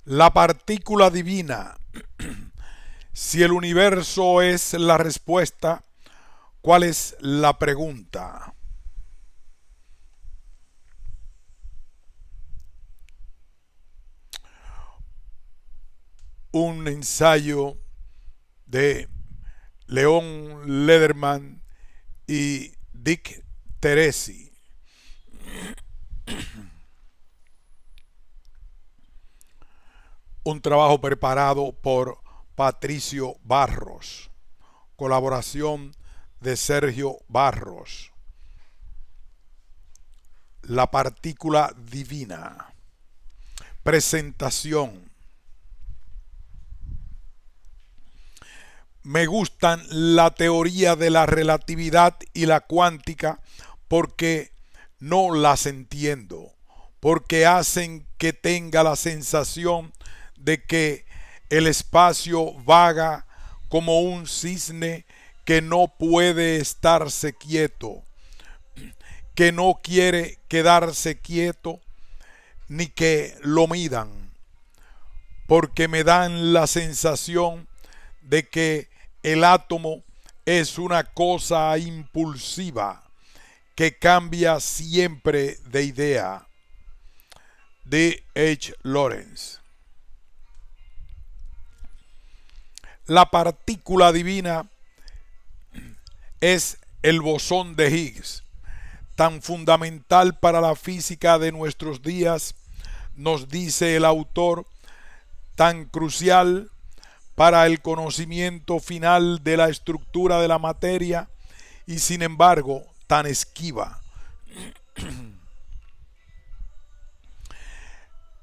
La partícula divina. Si el universo es la respuesta, ¿cuál es la pregunta? Un ensayo de Leon Lederman y Dick Teresi. Un trabajo preparado por Patricio Barros. Colaboración de Sergio Barros. La partícula divina. Presentación. Me gustan la teoría de la relatividad y la cuántica porque no las entiendo, porque hacen que tenga la sensación de que el espacio vaga como un cisne que no puede estarse quieto, que no quiere quedarse quieto ni que lo midan, porque me dan la sensación de que el átomo es una cosa impulsiva que cambia siempre de idea. D. H. Lawrence. La partícula divina es el bosón de Higgs, tan fundamental para la física de nuestros días, nos dice el autor, tan crucial para el conocimiento final de la estructura de la materia y sin embargo tan esquiva.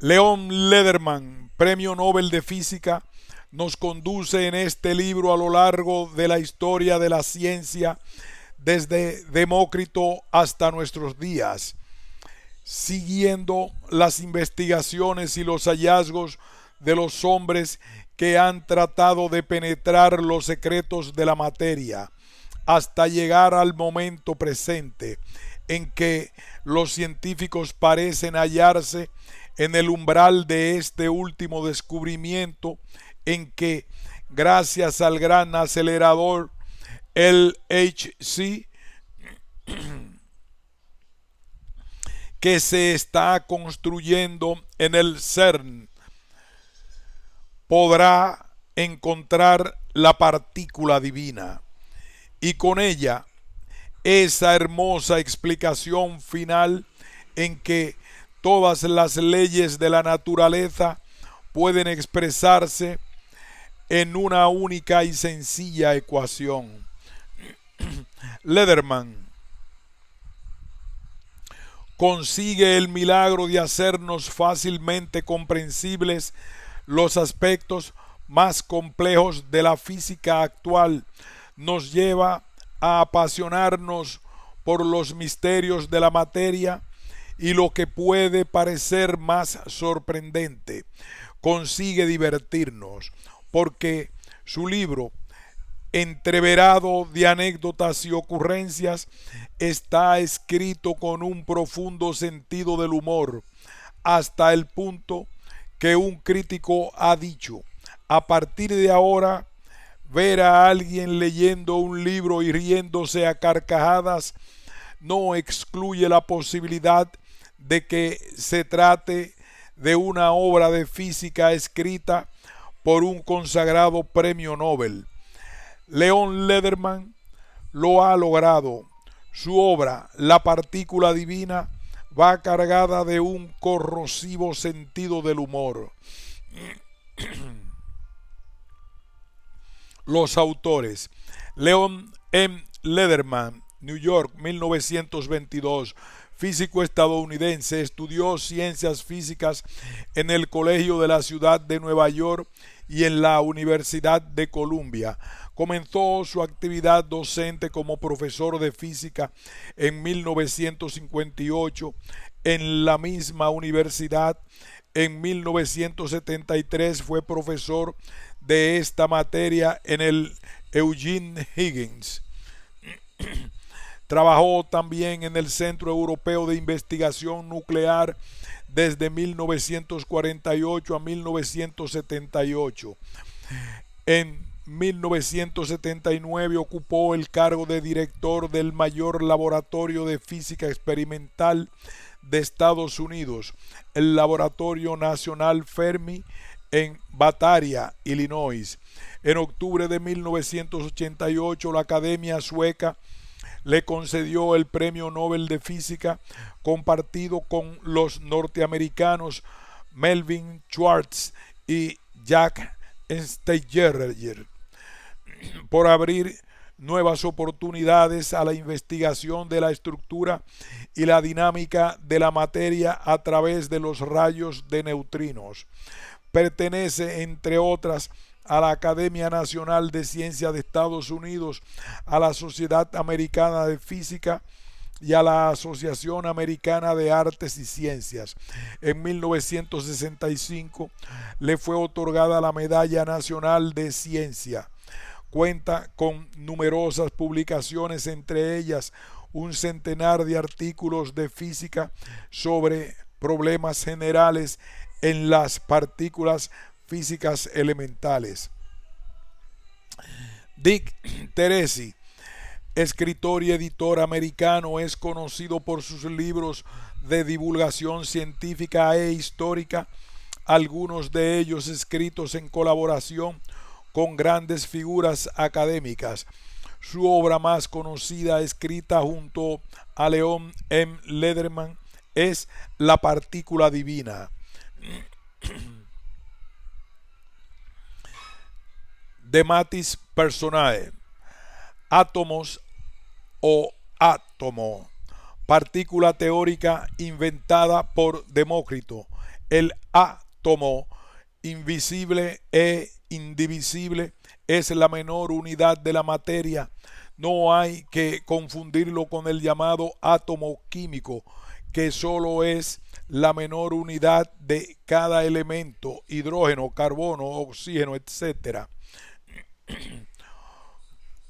Leon Lederman, Premio Nobel de Física, nos conduce en este libro a lo largo de la historia de la ciencia, desde Demócrito hasta nuestros días, siguiendo las investigaciones y los hallazgos de los hombres que han tratado de penetrar los secretos de la materia, hasta llegar al momento presente, en que los científicos parecen hallarse en el umbral de este último descubrimiento, en que, gracias al gran acelerador LHC, que se está construyendo en el CERN, podrá encontrar la partícula divina y con ella esa hermosa explicación final en que todas las leyes de la naturaleza pueden expresarse en una única y sencilla ecuación. Lederman consigue el milagro de hacernos fácilmente comprensibles los aspectos más complejos de la física actual, nos lleva a apasionarnos por los misterios de la materia y lo que puede parecer más sorprendente, consigue divertirnos, porque su libro, entreverado de anécdotas y ocurrencias, está escrito con un profundo sentido del humor, hasta el punto que un crítico ha dicho: a partir de ahora, ver a alguien leyendo un libro y riéndose a carcajadas no excluye la posibilidad de que se trate de una obra de física escrita por un consagrado premio Nobel. Leon Lederman lo ha logrado. Su obra, La partícula divina, va cargada de un corrosivo sentido del humor. Los autores: Leon M. Lederman, New York, 1922, físico estadounidense, estudió ciencias físicas en el Colegio de la Ciudad de Nueva York y en la Universidad de Columbia. Comenzó su actividad docente como profesor de física en 1958 en la misma universidad. En 1973 fue profesor de esta materia en el Eugene Higgins. Trabajó también en el Centro Europeo de Investigación Nuclear desde 1948 a 1978. En 1979 ocupó el cargo de director del mayor laboratorio de física experimental de Estados Unidos, el Laboratorio Nacional Fermi, en Batavia, Illinois. En octubre de 1988, la Academia Sueca le concedió el Premio Nobel de Física, compartido con los norteamericanos Melvin Schwartz y Jack Steiger, por abrir nuevas oportunidades a la investigación de la estructura y la dinámica de la materia a través de los rayos de neutrinos. Pertenece, entre otras, a la Academia Nacional de Ciencias de Estados Unidos, a la Sociedad Americana de Física y a la Asociación Americana de Artes y Ciencias. En 1965 le fue otorgada la Medalla Nacional de Ciencia. Cuenta con numerosas publicaciones, entre ellas un centenar de artículos de física sobre problemas generales en las partículas físicas elementales. Dick Tracy, escritor y editor americano, es conocido por sus libros de divulgación científica e histórica, algunos de ellos escritos en colaboración con grandes figuras académicas. Su obra más conocida, escrita junto a Leon M. Lederman, es La partícula divina. De Matis Personae. Átomos o átomo, partícula teórica inventada por Demócrito. El átomo, invisible e indivisible, es la menor unidad de la materia. No hay que confundirlo con el llamado átomo químico, que solo es la menor unidad de cada elemento: hidrógeno, carbono, oxígeno, etc.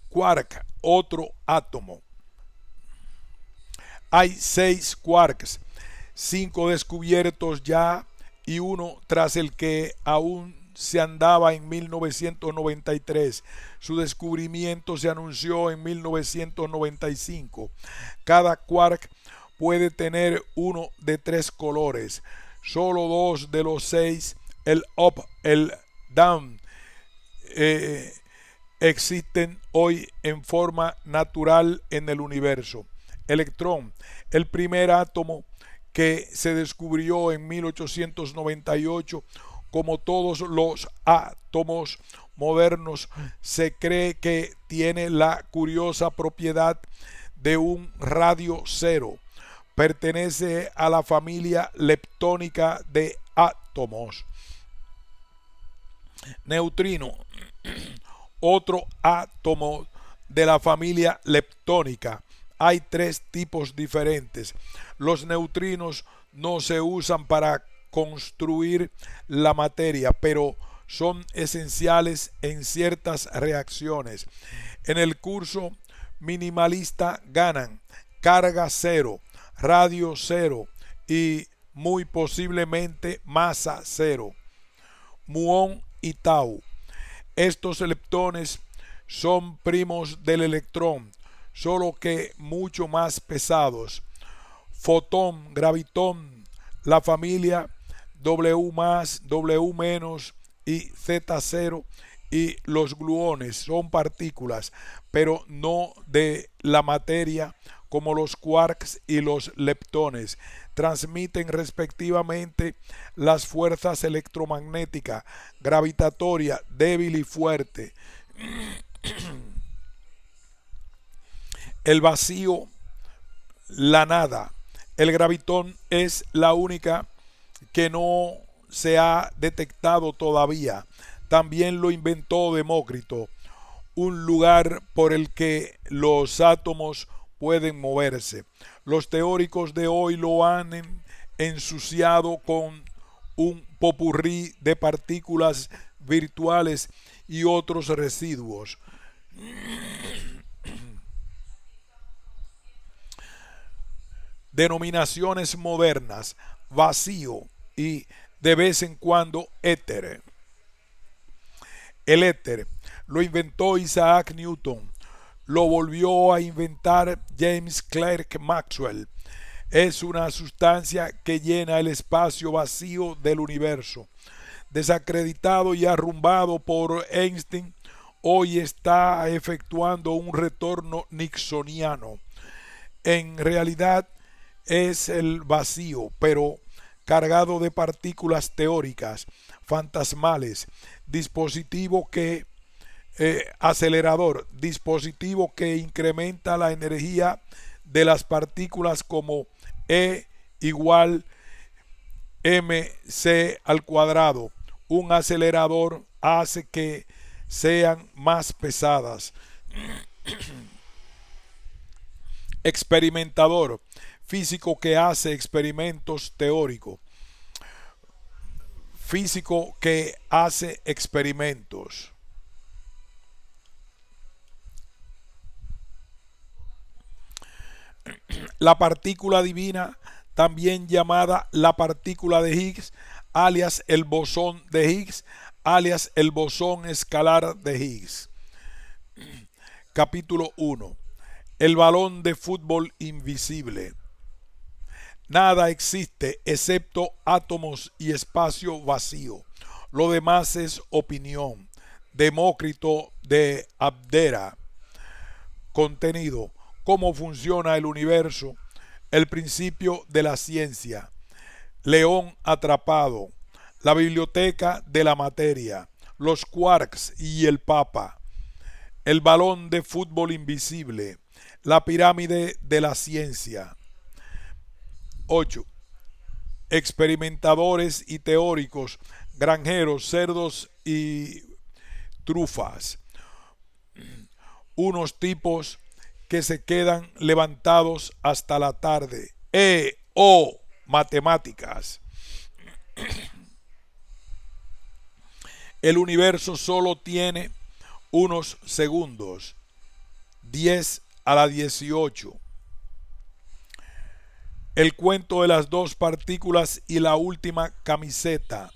Quark, otro átomo. Hay 6 quarks, 5 descubiertos ya y uno tras el que aún se andaba en 1993. Su descubrimiento se anunció en 1995. Cada quark puede tener uno de 3 colores. Solo 2 de los 6, el up, el down, existen hoy en forma natural en el universo. Electrón, el primer átomo que se descubrió en 1898, como todos los átomos modernos, se cree que tiene la curiosa propiedad de un radio cero. Pertenece a la familia leptónica de átomos. Neutrino, otro átomo de la familia leptónica. Hay 3 tipos diferentes. Los neutrinos no se usan para construir la materia, pero son esenciales en ciertas reacciones. En el curso minimalista ganan carga cero, radio cero y muy posiblemente masa cero. Muón y tau. Estos leptones son primos del electrón, solo que mucho más pesados. Fotón, gravitón, la familia W+, W- y Z0, y los gluones son partículas, pero no de la materia, como los quarks y los leptones. Transmiten respectivamente las fuerzas electromagnética, gravitatoria, débil y fuerte. El vacío, la nada. El gravitón es la única que no se ha detectado todavía. También lo inventó Demócrito, un lugar por el que los átomos pueden moverse. Los teóricos de hoy lo han ensuciado con un popurrí de partículas virtuales y otros residuos. denominaciones modernas, vacío y de vez en cuando éter. El éter lo inventó Isaac Newton, lo volvió a inventar James Clerk Maxwell. Es una sustancia que llena el espacio vacío del universo. Desacreditado y arrumbado por Einstein, hoy está efectuando un retorno nixoniano. En realidad es el vacío, pero cargado de partículas teóricas, fantasmales, dispositivo que dispositivo que incrementa la energía de las partículas como E igual mc al cuadrado. Un acelerador hace que sean más pesadas. Experimentador, físico que hace experimentos teóricos. Físico que hace experimentos. La partícula divina, también llamada la partícula de Higgs, alias el bosón de Higgs, alias el bosón escalar de Higgs. Capítulo 1. El balón de fútbol invisible. Nada existe excepto átomos y espacio vacío. Lo demás es opinión. Demócrito de Abdera. Contenido: cómo funciona el universo, el principio de la ciencia, León atrapado, la biblioteca de la materia, los quarks y el Papa, el balón de fútbol invisible, la pirámide de la ciencia. 8. Experimentadores y teóricos, granjeros, cerdos y trufas. Unos tipos que se quedan levantados hasta la tarde. Matemáticas. El universo solo tiene unos segundos. 10 a la 18. El cuento de las dos partículas y la última camiseta.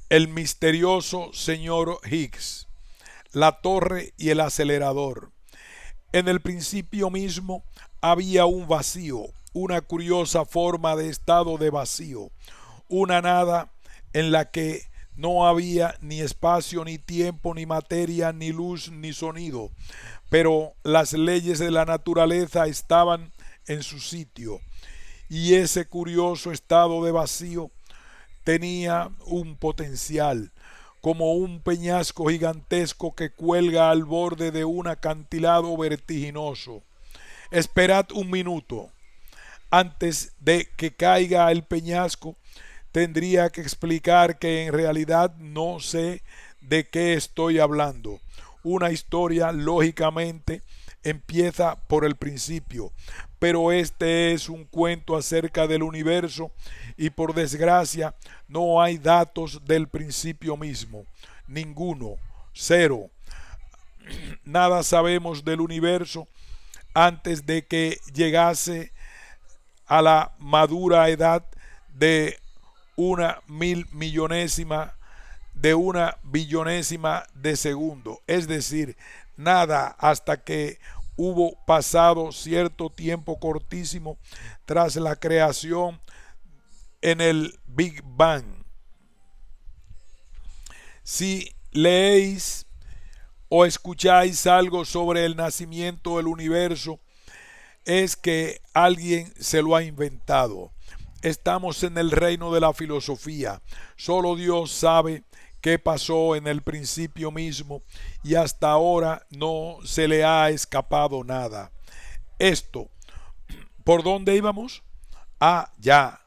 El misterioso señor Higgs. La torre y el acelerador. En el principio mismo había un vacío, una curiosa forma de estado de vacío, una nada en la que no había ni espacio, ni tiempo, ni materia, ni luz, ni sonido, pero las leyes de la naturaleza estaban en su sitio, y ese curioso estado de vacío tenía un potencial, como un peñasco gigantesco que cuelga al borde de un acantilado vertiginoso. Esperad un minuto. Antes de que caiga el peñasco, tendría que explicar que en realidad no sé de qué estoy hablando. Una historia, lógicamente, empieza por el principio, pero este es un cuento acerca del universo y por desgracia no hay datos del principio mismo, ninguno, cero. Nada sabemos del universo antes de que llegase a la madura edad de una billonésima de segundo, es decir, nada hasta que hubo pasado cierto tiempo cortísimo tras la creación en el Big Bang. Si leéis o escucháis algo sobre el nacimiento del universo, es que alguien se lo ha inventado. Estamos en el reino de la filosofía. Solo Dios sabe qué pasó en el principio mismo y hasta ahora no se le ha escapado nada. Esto, ¿por dónde íbamos? Ya.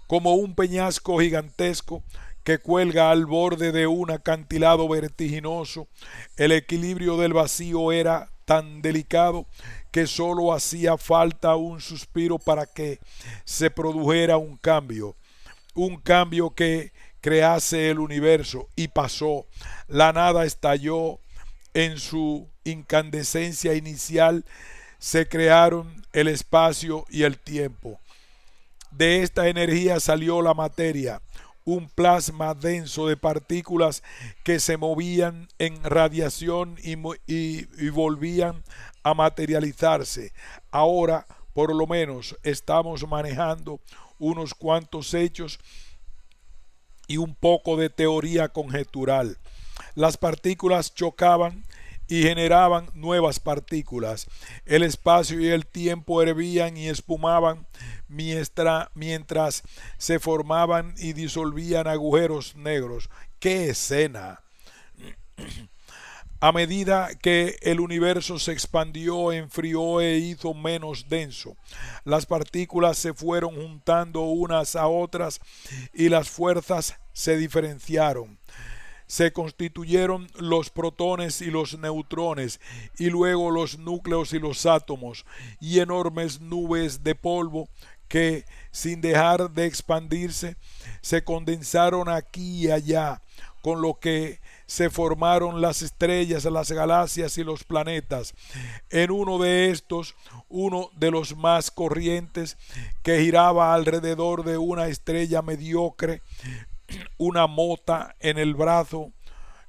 Como un peñasco gigantesco que cuelga al borde de un acantilado vertiginoso, el equilibrio del vacío era tan delicado que solo hacía falta un suspiro para que se produjera un cambio que crease el universo, y pasó. La nada estalló en su incandescencia inicial se crearon el espacio y el tiempo. De esta energía salió la materia, un plasma denso de partículas que se movían en radiación y volvían a materializarse. Ahora, por lo menos, estamos manejando unos cuantos hechos y un poco de teoría conjetural. Las partículas chocaban y generaban nuevas partículas. El espacio y el tiempo hervían y espumaban mientras se formaban y disolvían agujeros negros. ¡Qué escena! A medida que el universo se expandió, enfrió e hizo menos denso, las partículas se fueron juntando unas a otras y las fuerzas se diferenciaron. Se constituyeron los protones y los neutrones, y luego los núcleos y los átomos, y enormes nubes de polvo que, sin dejar de expandirse, se condensaron aquí y allá, con lo que se formaron las estrellas, las galaxias y los planetas. En uno de estos, uno de los más corrientes, que giraba alrededor de una estrella mediocre, una mota en el brazo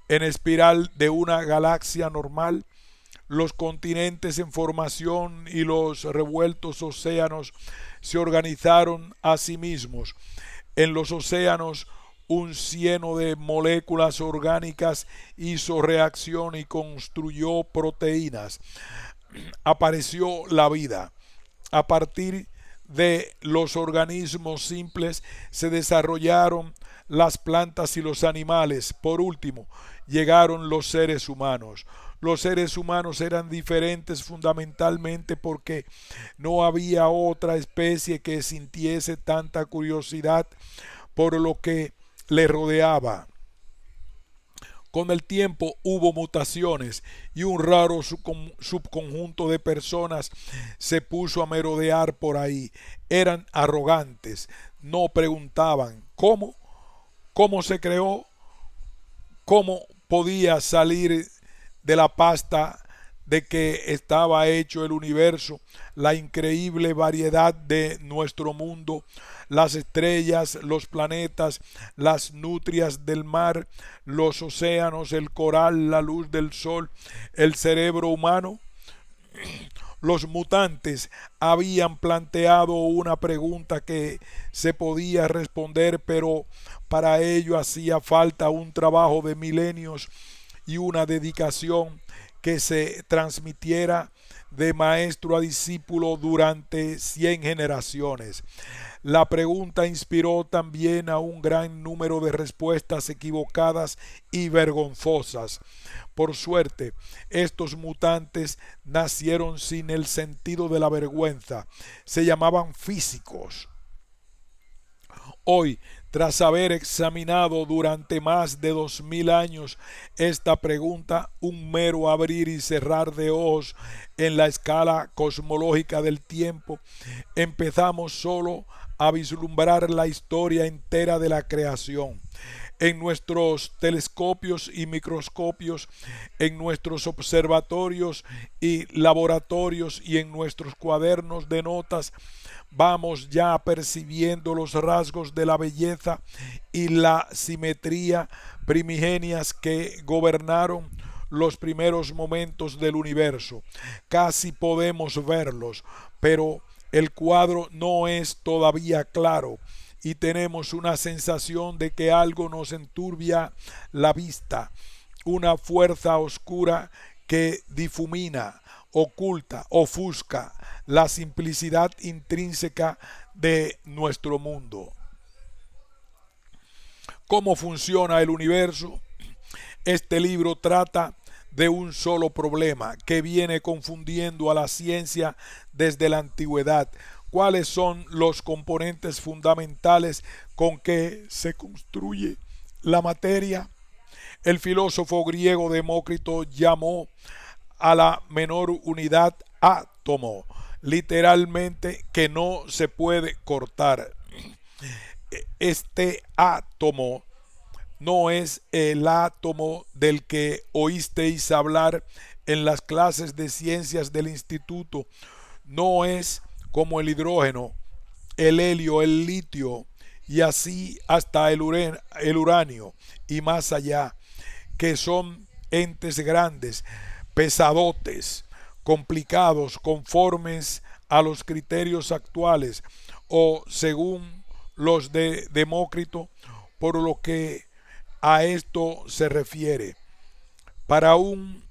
en espiral de una galaxia normal, los continentes en formación y los revueltos océanos se organizaron a sí mismos. En los océanos un cieno de moléculas orgánicas hizo reacción y construyó proteínas. Apareció la vida. A partir de los organismos simples se desarrollaron las plantas y los animales. Por último, llegaron los seres humanos. Los seres humanos eran diferentes fundamentalmente porque no había otra especie que sintiese tanta curiosidad por lo que le rodeaba. Con el tiempo hubo mutaciones y un raro subconjunto de personas se puso a merodear por ahí. Eran arrogantes, no preguntaban cómo se creó, cómo podía salir de la pasta de que estaba hecho el universo, la increíble variedad de nuestro mundo, las estrellas, los planetas, las nutrias del mar, los océanos, el coral, la luz del sol, el cerebro humano. Los mutantes habían planteado una pregunta que se podía responder, pero para ello hacía falta un trabajo de milenios y una dedicación que se transmitiera de maestro a discípulo durante 100 generaciones. La pregunta inspiró también a un gran número de respuestas equivocadas y vergonzosas. Por suerte, estos mutantes nacieron sin el sentido de la vergüenza. Se llamaban físicos. Hoy, tras haber examinado durante más de 2000 años esta pregunta, un mero abrir y cerrar de ojos en la escala cosmológica del tiempo, empezamos solo a vislumbrar la historia entera de la creación. En nuestros telescopios y microscopios, en nuestros observatorios y laboratorios y en nuestros cuadernos de notas, vamos ya percibiendo los rasgos de la belleza y la simetría primigenias que gobernaron los primeros momentos del universo. Casi podemos verlos, pero el cuadro no es todavía claro y tenemos una sensación de que algo nos enturbia la vista, una fuerza oscura que difumina, oculta, ofusca la simplicidad intrínseca de nuestro mundo. ¿Cómo funciona el universo? Este libro trata de un solo problema que viene confundiendo a la ciencia desde la antigüedad. ¿Cuáles son los componentes fundamentales con que se construye la materia? El filósofo griego Demócrito llamó a la menor unidad átomo, literalmente que no se puede cortar. Este átomo no es el átomo del que oísteis hablar en las clases de ciencias del instituto no es como el hidrógeno, el helio, el litio y así hasta el uranio y más allá, que son entes grandes, pesadotes, complicados, conformes a los criterios actuales o según los de Demócrito, por lo que a esto se refiere. Para un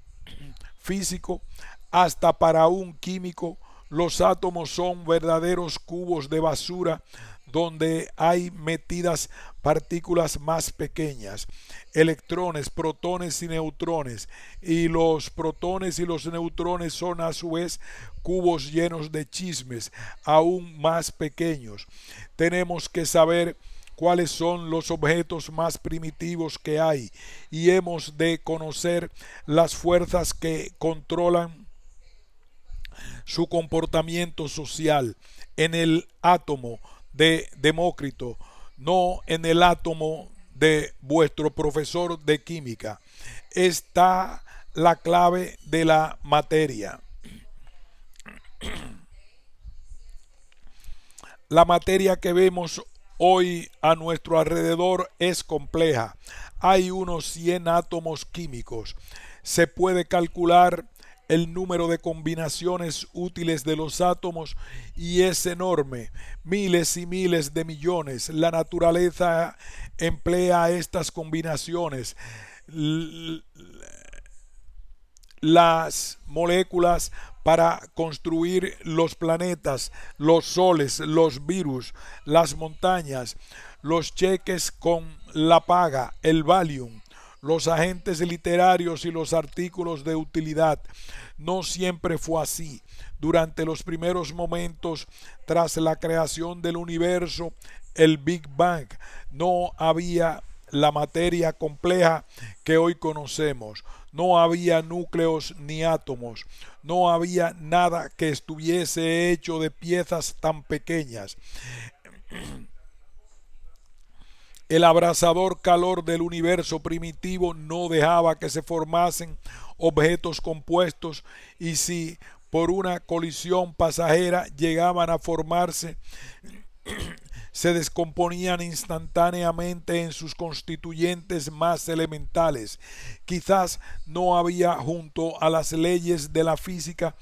físico, hasta para un químico, los átomos son verdaderos cubos de basura donde hay metidas partículas más pequeñas, electrones, protones y neutrones, y los protones y los neutrones son a su vez cubos llenos de chismes aún más pequeños. Tenemos que saber cuáles son los objetos más primitivos que hay y hemos de conocer las fuerzas que controlan su comportamiento social en el átomo de Demócrito, no en el átomo de vuestro profesor de química. Está la clave de la materia. La materia que vemos hoy a nuestro alrededor es compleja. Hay unos 100 átomos químicos. Se puede calcular el número de combinaciones útiles de los átomos y es enorme, miles y miles de millones. La naturaleza emplea estas combinaciones. Las moléculas para construir los planetas, los soles, los virus, las montañas, los cheques con la paga, el Valium, los agentes literarios y los artículos de utilidad. No siempre fue así. Durante los primeros momentos tras la creación del universo, el Big Bang, no había la materia compleja que hoy conocemos. No había núcleos ni átomos. No había nada que estuviese hecho de piezas tan pequeñas. El abrasador calor del universo primitivo no dejaba que se formasen objetos compuestos y si por una colisión pasajera llegaban a formarse, se descomponían instantáneamente en sus constituyentes más elementales. Quizás no había junto a las leyes de la física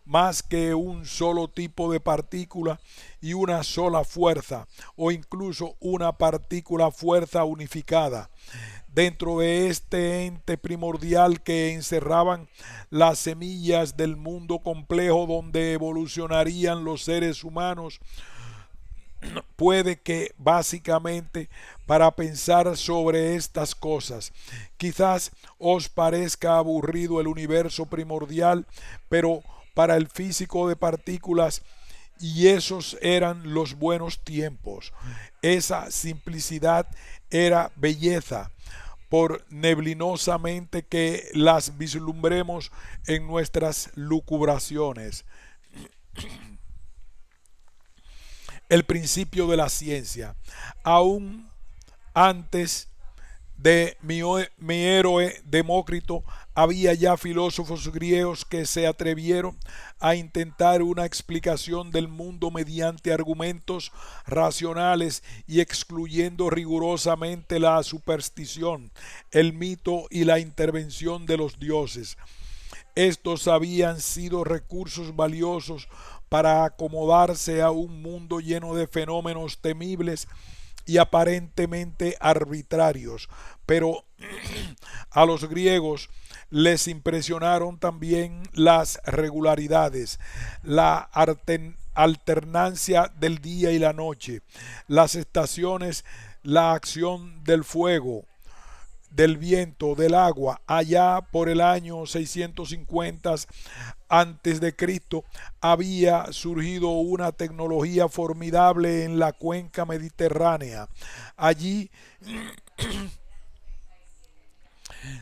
más que un solo tipo de partícula y una sola fuerza, o incluso una partícula fuerza unificada. Dentro de este ente primordial que encerraban las semillas del mundo complejo donde evolucionarían los seres humanos, puede que básicamente para pensar sobre estas cosas. Quizás os parezca aburrido el universo primordial, pero para el físico de partículas, y esos eran los buenos tiempos. Esa simplicidad era belleza, por neblinosamente que las vislumbremos en nuestras lucubraciones. El principio de la ciencia. Aún antes de mi héroe Demócrito, había ya filósofos griegos que se atrevieron a intentar una explicación del mundo mediante argumentos racionales y excluyendo rigurosamente la superstición, el mito y la intervención de los dioses. Estos habían sido recursos valiosos para acomodarse a un mundo lleno de fenómenos temibles y aparentemente arbitrarios, pero a los griegos les impresionaron también las regularidades, la alternancia del día y la noche, las estaciones, la acción del fuego, del viento, del agua. Allá por el año 650 antes de Cristo había surgido una tecnología formidable en la cuenca mediterránea. Allí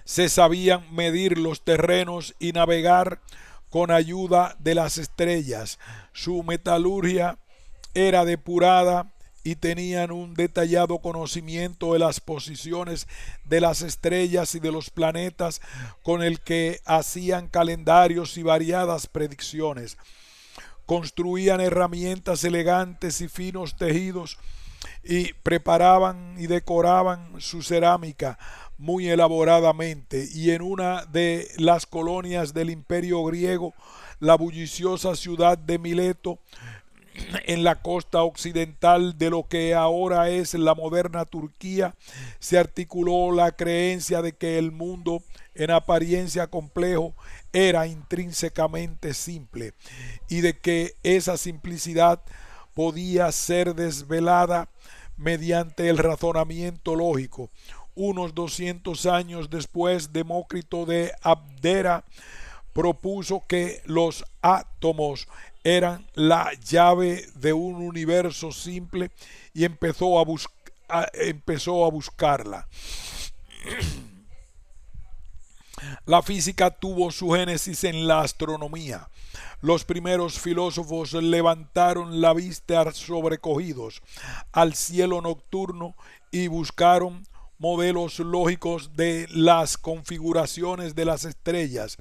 se sabían medir los terrenos y navegar con ayuda de las estrellas. Su metalurgia era depurada y tenían un detallado conocimiento de las posiciones de las estrellas y de los planetas, con el que hacían calendarios y variadas predicciones. Construían herramientas elegantes y finos tejidos y preparaban y decoraban su cerámica muy elaboradamente, y en una de las colonias del imperio griego, la bulliciosa ciudad de Mileto, en la costa occidental de lo que ahora es la moderna Turquía, se articuló la creencia de que el mundo, en apariencia complejo, era intrínsecamente simple, y de que esa simplicidad podía ser desvelada mediante el razonamiento lógico. Unos 200 años después, Demócrito de Abdera propuso que los átomos eran la llave de un universo simple, y empezó a buscarla. La física tuvo su génesis en la astronomía. Los primeros filósofos levantaron la vista sobrecogidos al cielo nocturno y buscaron modelos lógicos de las configuraciones de las estrellas,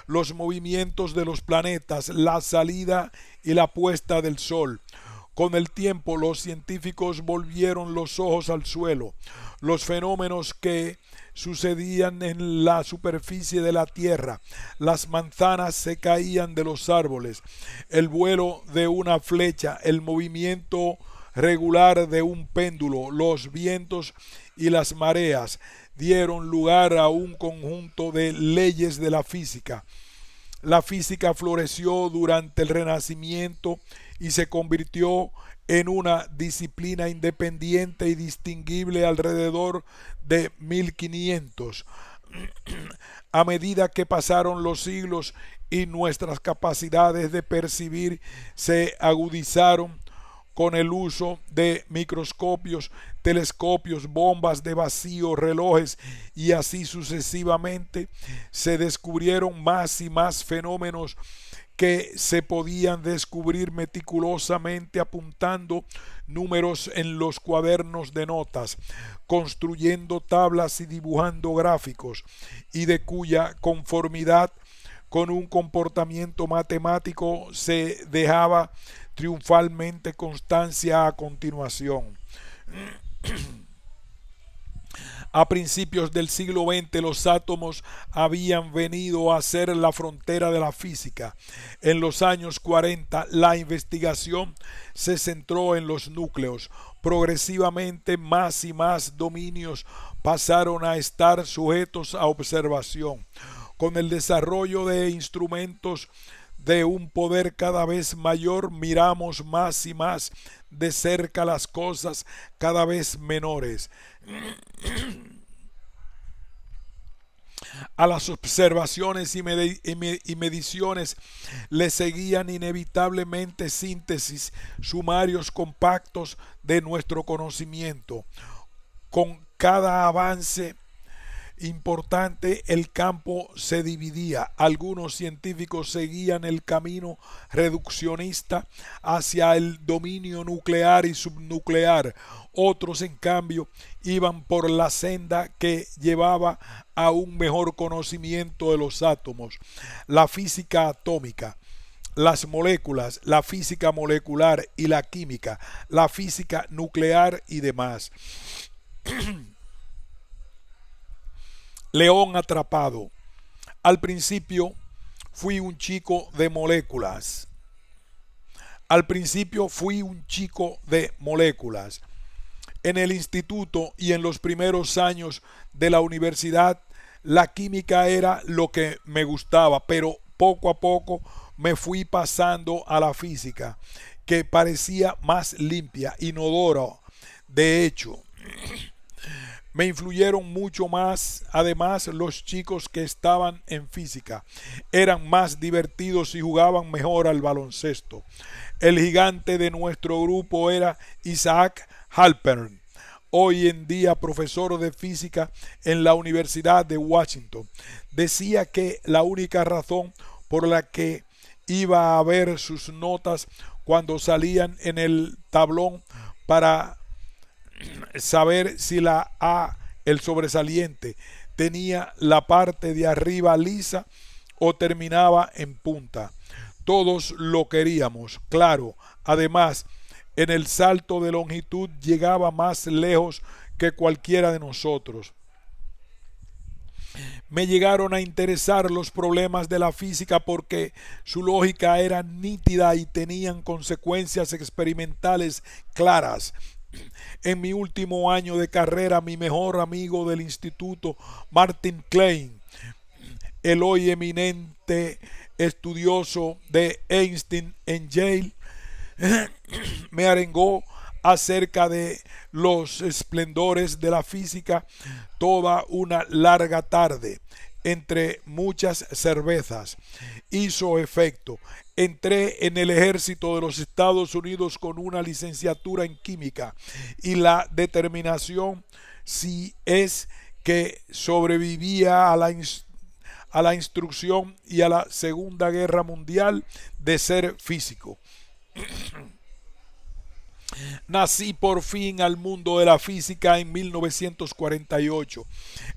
los movimientos de los planetas, la salida y la puesta del sol. Con el tiempo, los científicos volvieron los ojos al suelo. Los fenómenos que sucedían en la superficie de la tierra, las manzanas se caían de los árboles, el vuelo de una flecha, el movimiento regular de un péndulo, los vientos y las mareas, dieron lugar a un conjunto de leyes de la física. La física floreció durante el Renacimiento y se convirtió en una disciplina independiente y distinguible alrededor de 1500. A medida que pasaron los siglos y nuestras capacidades de percibir se agudizaron con el uso de microscopios, telescopios, bombas de vacío, relojes y así sucesivamente, se descubrieron más y más fenómenos que se podían descubrir meticulosamente apuntando números en los cuadernos de notas, construyendo tablas y dibujando gráficos, y de cuya conformidad con un comportamiento matemático se dejaba triunfalmente constancia a continuación. A principios del siglo XX los átomos habían venido a ser la frontera de la física. En los años 40 la investigación se centró en los núcleos. Progresivamente más y más dominios pasaron a estar sujetos a observación. Con el desarrollo de instrumentos de un poder cada vez mayor, miramos más y más de cerca las cosas cada vez menores. A las observaciones y mediciones le seguían inevitablemente síntesis, sumarios compactos de nuestro conocimiento. Con cada avance importante el campo se dividía. Algunos científicos seguían el camino reduccionista hacia el dominio nuclear y subnuclear. Otros, en cambio, iban por la senda que llevaba a un mejor conocimiento de los átomos, la física atómica, las moléculas, la física molecular y la química, la física nuclear y demás. León atrapado. Al principio fui un chico de moléculas. Al principio fui un chico de moléculas. En el instituto y en los primeros años de la universidad, la química era lo que me gustaba, pero poco a poco me fui pasando a la física, que parecía más limpia, inodora. De hecho, me influyeron mucho más. Además, los chicos que estaban en física eran más divertidos y jugaban mejor al baloncesto. El gigante de nuestro grupo era Isaac Halpern, hoy en día profesor de física en la Universidad de Washington. Decía que la única razón por la que iba a ver sus notas cuando salían en el tablón para saber si la A, el sobresaliente, tenía la parte de arriba lisa o terminaba en punta. Todos lo queríamos, claro. Además, en el salto de longitud llegaba más lejos que cualquiera de nosotros. Me llegaron a interesar los problemas de la física porque su lógica era nítida y tenían consecuencias experimentales claras. En mi último año de carrera, mi mejor amigo del instituto, Martin Klein, el hoy eminente estudioso de Einstein en Yale, me arengó acerca de los esplendores de la física toda una larga tarde, entre muchas cervezas. Hizo efecto. Entré en el ejército de los Estados Unidos con una licenciatura en química y la determinación, si es que sobrevivía a la instrucción y a la Segunda Guerra Mundial, de ser físico. Nací por fin al mundo de la física en 1948.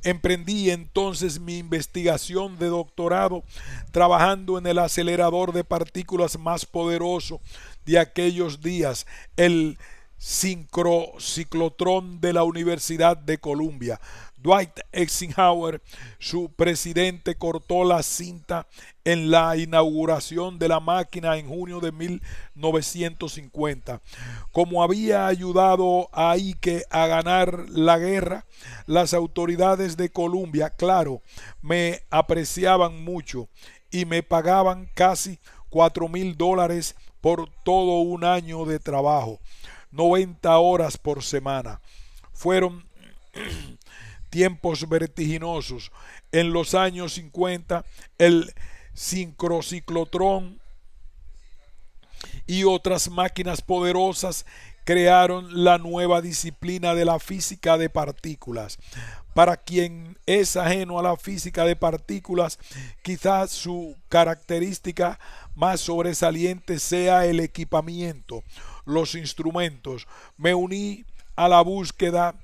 Emprendí entonces mi investigación de doctorado trabajando en el acelerador de partículas más poderoso de aquellos días, el sincrociclotrón de la Universidad de Columbia. Dwight Eisenhower, su presidente, cortó la cinta en la inauguración de la máquina en junio de 1950. Como había ayudado a Ike a ganar la guerra, las autoridades de Columbia, claro, me apreciaban mucho y me pagaban casi $4,000 por todo un año de trabajo, 90 horas por semana. Fueron tiempos vertiginosos. En los años 50, el sincrociclotrón y otras máquinas poderosas crearon la nueva disciplina de la física de partículas. Para quien es ajeno a la física de partículas, quizás su característica más sobresaliente sea el equipamiento, los instrumentos. Me uní a la búsqueda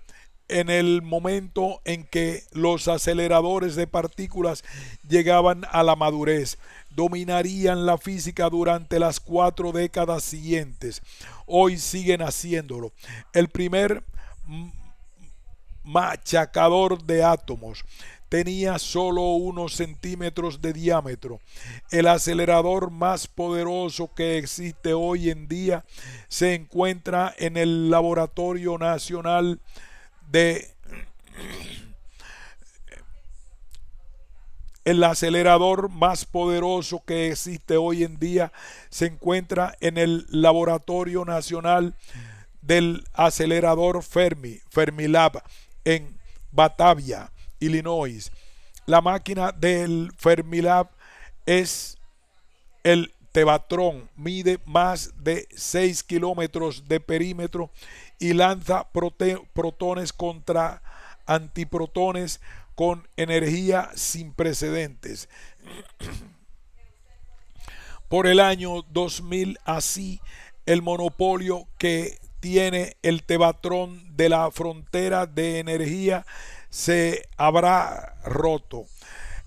en el momento en que los aceleradores de partículas llegaban a la madurez. Dominarían la física durante las 4 décadas siguientes. Hoy siguen haciéndolo. El primer machacador de átomos tenía solo unos centímetros de diámetro. El acelerador más poderoso que existe hoy en día se encuentra en el Laboratorio Nacional el acelerador más poderoso que existe hoy en día se encuentra en el Laboratorio Nacional del Acelerador Fermilab, en Batavia, Illinois. La máquina del Fermilab es el Tevatron, mide más de 6 kilómetros de perímetro y lanza protones contra antiprotones con energía sin precedentes. Por el año 2000, así, el monopolio que tiene el Tevatron de la frontera de energía se habrá roto.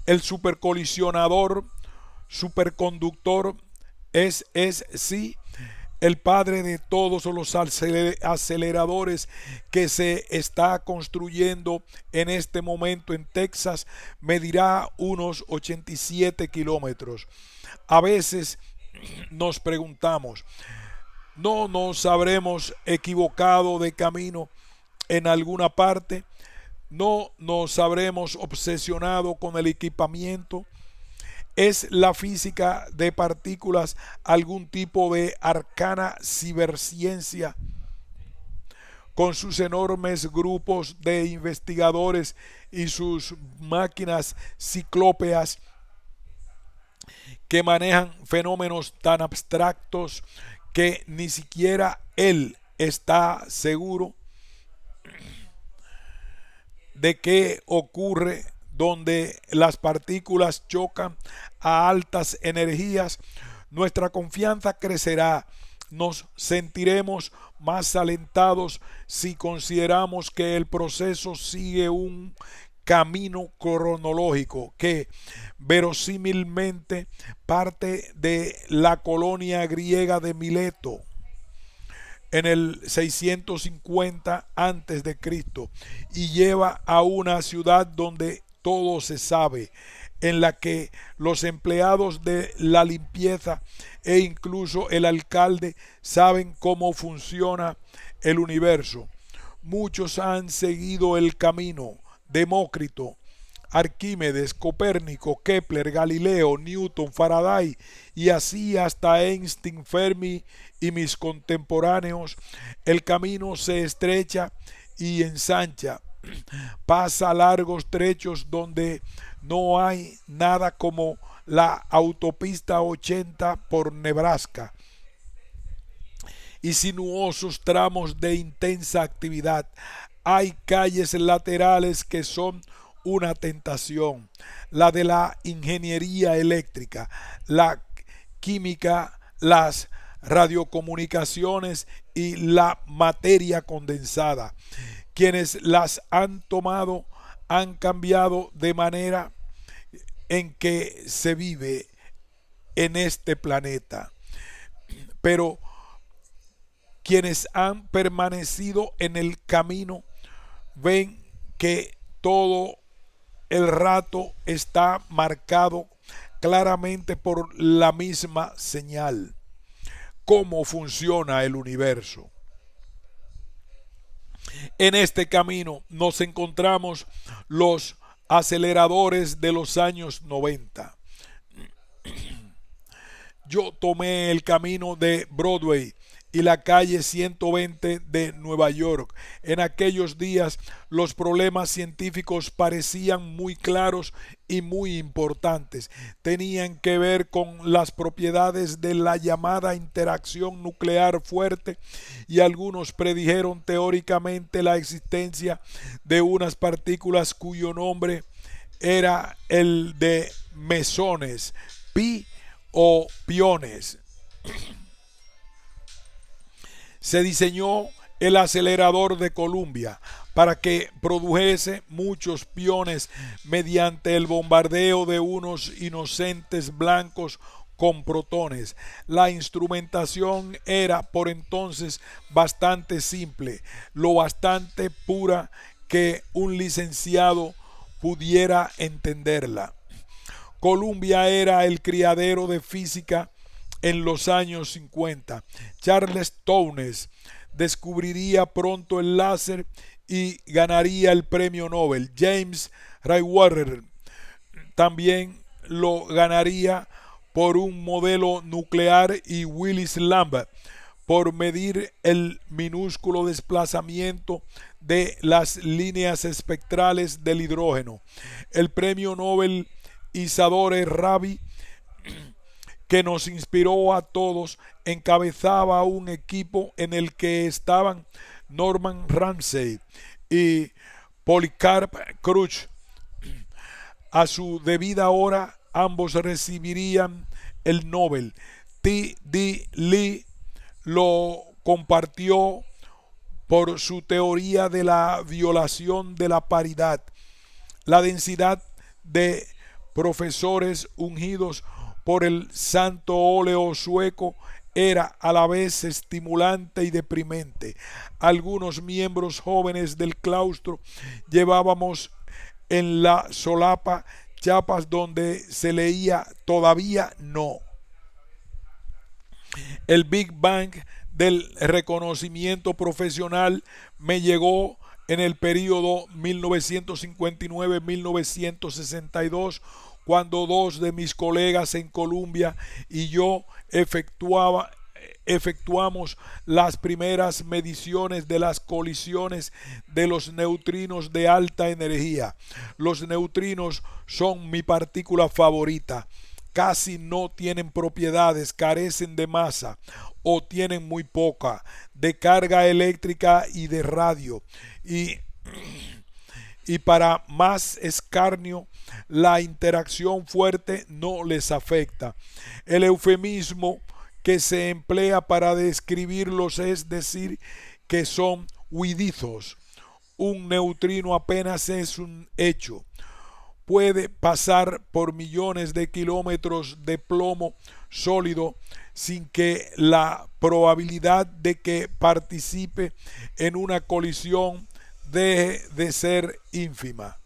El superconductor es sí el padre de todos los aceleradores que se está construyendo en este momento en Texas. Medirá unos 87 kilómetros. A veces nos preguntamos, ¿no nos habremos equivocado de camino en alguna parte? ¿No nos habremos obsesionado con el equipamiento? ¿Es la física de partículas algún tipo de arcana ciberciencia? Con sus enormes grupos de investigadores y sus máquinas ciclópeas que manejan fenómenos tan abstractos que ni siquiera él está seguro de qué ocurre donde las partículas chocan a altas energías. Nuestra confianza crecerá, nos sentiremos más alentados si consideramos que el proceso sigue un camino cronológico que verosímilmente parte de la colonia griega de Mileto en el 650 a.C. y lleva a una ciudad donde todo se sabe, en la que los empleados de la limpieza e incluso el alcalde saben cómo funciona el universo. Muchos han seguido el camino: Demócrito, Arquímedes, Copérnico, Kepler, Galileo, Newton, Faraday y así hasta Einstein, Fermi y mis contemporáneos. El camino se estrecha y ensancha, pasa largos trechos donde no hay nada, como la autopista 80 por Nebraska, y sinuosos tramos de intensa actividad. Hay calles laterales que son una tentación: la de la ingeniería eléctrica, la química, las radiocomunicaciones y la materia condensada. Quienes las han tomado han cambiado de manera en que se vive en este planeta, pero quienes han permanecido en el camino ven que todo el rato está marcado claramente por la misma señal: cómo funciona el universo. En este camino nos encontramos los aceleradores de los años 90. Yo tomé el camino de Broadway y la calle 120 de Nueva York. En aquellos días los problemas científicos parecían muy claros y muy importantes. Tenían que ver con las propiedades de la llamada interacción nuclear fuerte, y algunos predijeron teóricamente la existencia de unas partículas cuyo nombre era el de mesones, pi o piones. Se diseñó el acelerador de Columbia para que produjese muchos piones mediante el bombardeo de unos inocentes blancos con protones. La instrumentación era por entonces bastante simple, lo bastante pura que un licenciado pudiera entenderla. Columbia era el criadero de física en los años 50. Charles Townes descubriría pronto el láser y ganaría el premio Nobel. James Raywater también lo ganaría por un modelo nuclear, y Willis Lambert por medir el minúsculo desplazamiento de las líneas espectrales del hidrógeno. El premio Nobel Isadore Rabi, que nos inspiró a todos, encabezaba un equipo en el que estaban Norman Ramsey y Polycarp Crutch. A su debida hora ambos recibirían el Nobel. T. D. Lee lo compartió por su teoría de la violación de la paridad. La densidad de profesores ungidos por el santo óleo sueco era a la vez estimulante y deprimente. Algunos miembros jóvenes del claustro llevábamos en la solapa chapas donde se leía "todavía no". El Big Bang del reconocimiento profesional me llegó en el periodo 1959-1962, cuando dos de mis colegas en Columbia y yo efectuamos las primeras mediciones de las colisiones de los neutrinos de alta energía. Los neutrinos son mi partícula favorita. Casi no tienen propiedades, carecen de masa o tienen muy poca, de carga eléctrica y de radio. Y para más escarnio, la interacción fuerte no les afecta. El eufemismo que se emplea para describirlos es decir que son huidizos. Un neutrino apenas es un hecho. Puede pasar por millones de kilómetros de plomo sólido sin que la probabilidad de que participe en una colisión deje de ser ínfima.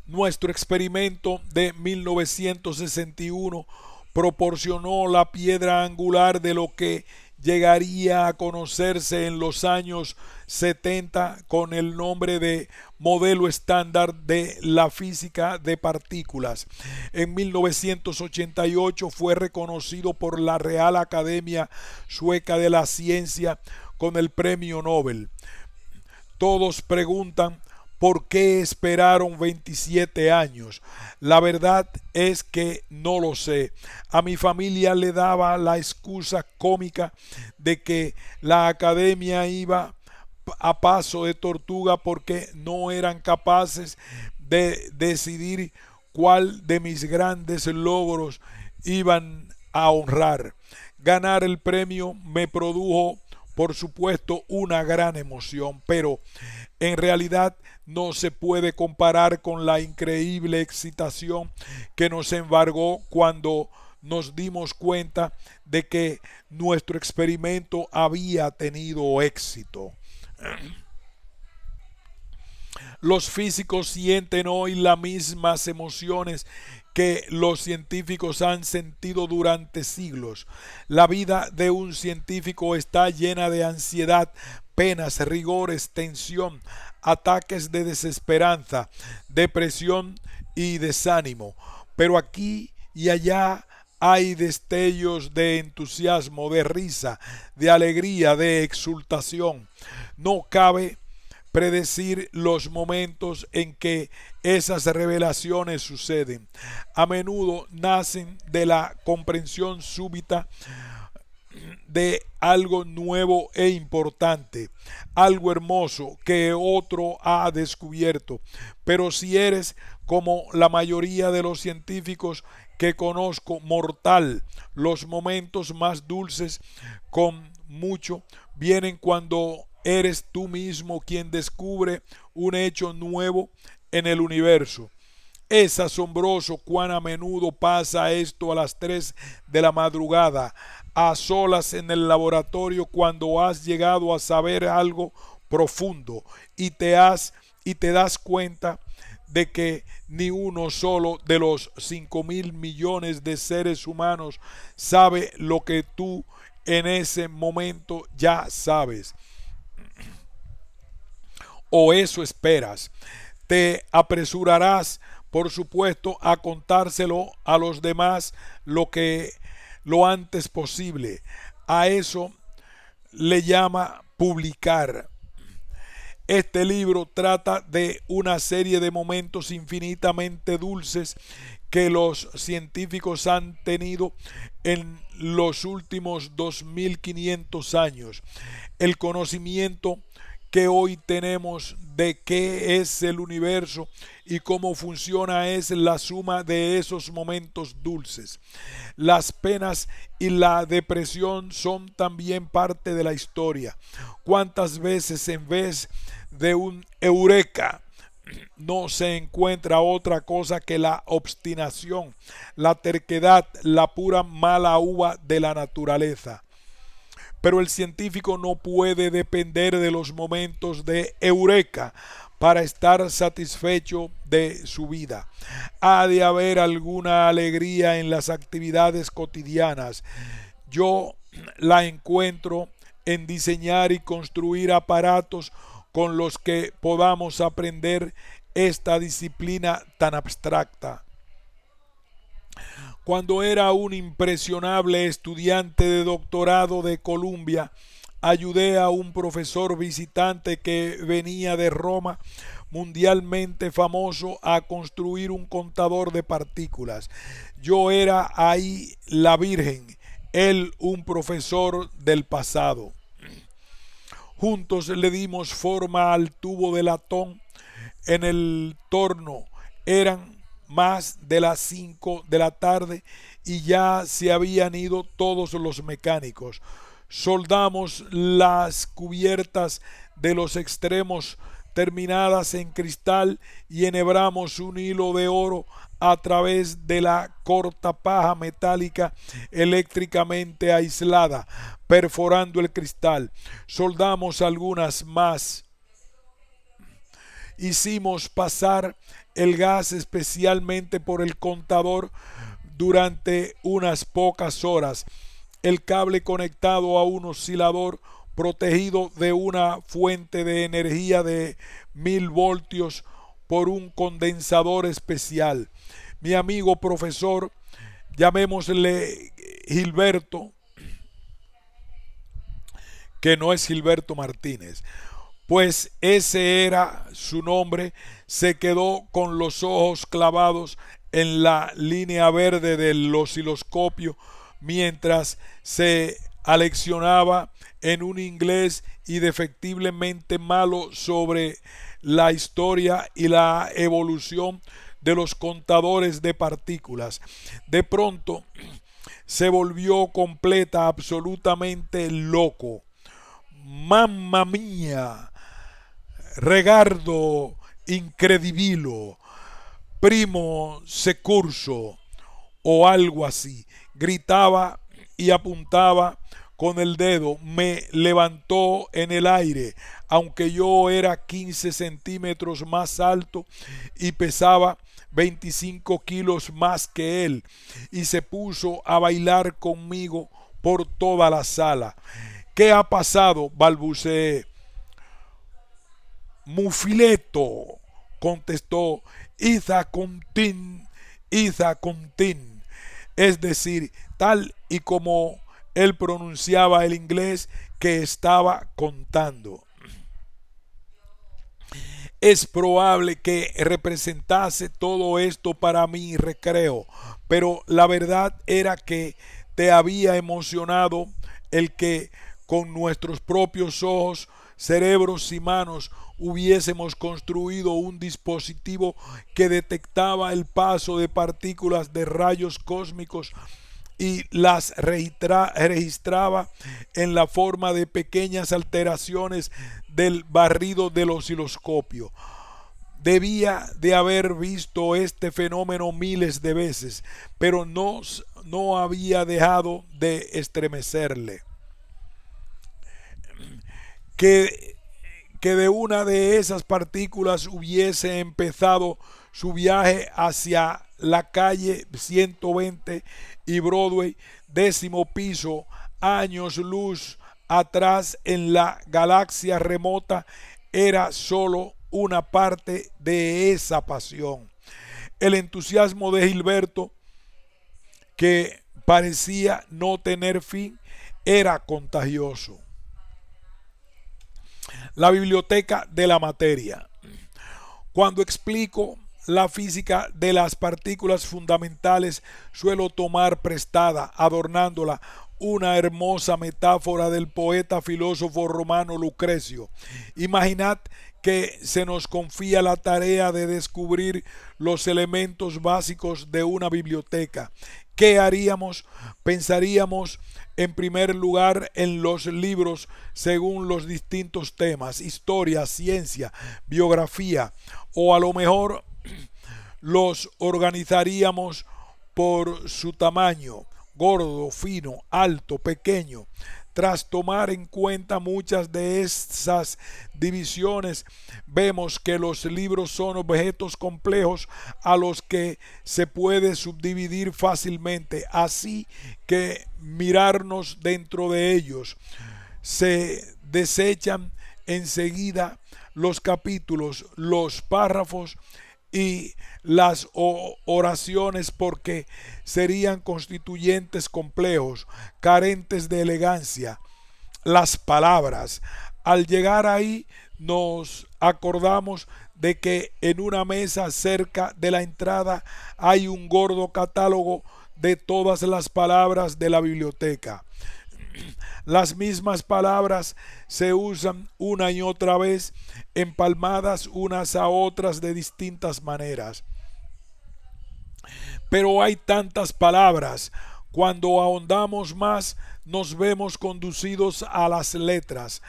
Nuestro experimento de 1961 proporcionó la piedra angular de lo que llegaría a conocerse en los años 70 con el nombre de modelo estándar de la física de partículas. En 1988 fue reconocido por la Real Academia Sueca de la Ciencia con el premio Nobel. Todos preguntan ¿por qué esperaron 27 años? La verdad es que no lo sé. A mi familia le daba la excusa cómica de que la academia iba a paso de tortuga porque no eran capaces de decidir cuál de mis grandes logros iban a honrar. Ganar el premio me produjo, por supuesto, una gran emoción, pero en realidad no se puede comparar con la increíble excitación que nos embargó cuando nos dimos cuenta de que nuestro experimento había tenido éxito. Los físicos sienten hoy las mismas emociones que los científicos han sentido durante siglos. La vida de un científico está llena de ansiedad, penas, rigores, tensión, ataques de desesperanza, depresión y desánimo. Pero aquí y allá hay destellos de entusiasmo, de risa, de alegría, de exultación. No cabe predecir los momentos en que esas revelaciones suceden. A menudo nacen de la comprensión súbita de algo nuevo e importante, algo hermoso que otro ha descubierto. Pero si eres como la mayoría de los científicos que conozco, mortal, los momentos más dulces con mucho vienen cuando eres tú mismo quien descubre un hecho nuevo en el universo. Es asombroso cuán a menudo pasa esto a las 3 de la madrugada, a solas en el laboratorio cuando has llegado a saber algo profundo y te das cuenta de que ni uno solo de los 5.000 millones de seres humanos sabe lo que tú en ese momento ya sabes. O eso esperas. Te apresurarás, por supuesto, a contárselo a los demás lo antes posible. A eso le llama publicar. Este libro trata de una serie de momentos infinitamente dulces que los científicos han tenido en los últimos 2500 años. El conocimiento que hoy tenemos de qué es el universo y cómo funciona es la suma de esos momentos dulces. Las penas y la depresión son también parte de la historia. ¿Cuántas veces en vez de un eureka no se encuentra otra cosa que la obstinación, la terquedad, la pura mala uva de la naturaleza? Pero el científico no puede depender de los momentos de eureka para estar satisfecho de su vida. Ha de haber alguna alegría en las actividades cotidianas. Yo la encuentro en diseñar y construir aparatos con los que podamos aprender esta disciplina tan abstracta. Cuando era un impresionable estudiante de doctorado de Columbia, ayudé a un profesor visitante que venía de Roma, mundialmente famoso, a construir un contador de partículas. Yo era ahí la virgen, él un profesor del pasado. Juntos le dimos forma al tubo de latón en el torno. Eran más de las 5 de la tarde y ya se habían ido todos los mecánicos. Soldamos las cubiertas de los extremos terminadas en cristal y enhebramos un hilo de oro a través de la corta paja metálica eléctricamente aislada, perforando el cristal. Soldamos algunas más. Hicimos pasar el gas especialmente por el contador durante unas pocas horas. El cable conectado a un oscilador protegido de una fuente de energía de 1000 voltios por un condensador especial. Mi amigo profesor, llamémosle Gilberto, que no es Gilberto Martínez, pues ese era su nombre, se quedó con los ojos clavados en la línea verde del osciloscopio mientras se aleccionaba en un inglés indefectiblemente malo sobre la historia y la evolución de los contadores de partículas. De pronto se volvió completa, absolutamente loco. Mamma mía, regardo incredibilo, primo securso o algo así. Gritaba y apuntaba con el dedo. Me levantó en el aire, aunque yo era 15 centímetros más alto y pesaba 25 kilos más que él, y se puso a bailar conmigo por toda la sala. ¿Qué ha pasado?, balbuceé. Mufileto, contestó Iza Contín, es decir, tal y como él pronunciaba el inglés que estaba contando. Es probable que representase todo esto para mi recreo, pero la verdad era que te había emocionado el que con nuestros propios ojos, cerebros y manos hubiésemos construido un dispositivo que detectaba el paso de partículas de rayos cósmicos y las registraba en la forma de pequeñas alteraciones del barrido del osciloscopio. Debía de haber visto este fenómeno miles de veces, pero no había dejado de estremecerle. Que de una de esas partículas hubiese empezado su viaje hacia la calle 120 y Broadway, 10º piso, años luz atrás en la galaxia remota, era solo una parte de esa pasión. El entusiasmo de Gilberto, que parecía no tener fin, era contagioso. La biblioteca de la materia. Cuando explico la física de las partículas fundamentales, suelo tomar prestada, adornándola, una hermosa metáfora del poeta filósofo romano Lucrecio. Imaginad que se nos confía la tarea de descubrir los elementos básicos de una biblioteca. ¿Qué haríamos? Pensaríamos en primer lugar en los libros según los distintos temas: historia, ciencia, biografía, o a lo mejor los organizaríamos por su tamaño: gordo, fino, alto, pequeño. Tras tomar en cuenta muchas de esas divisiones, vemos que los libros son objetos complejos a los que se puede subdividir fácilmente, así que mirarnos dentro de ellos. Se desechan enseguida los capítulos, los párrafos y las oraciones, porque serían constituyentes complejos, carentes de elegancia. Las palabras. Al llegar ahí nos acordamos de que en una mesa cerca de la entrada hay un gordo catálogo de todas las palabras de la biblioteca. Las mismas palabras se usan una y otra vez, empalmadas unas a otras de distintas maneras. Pero hay tantas palabras. Cuando ahondamos más, nos vemos conducidos a las letras.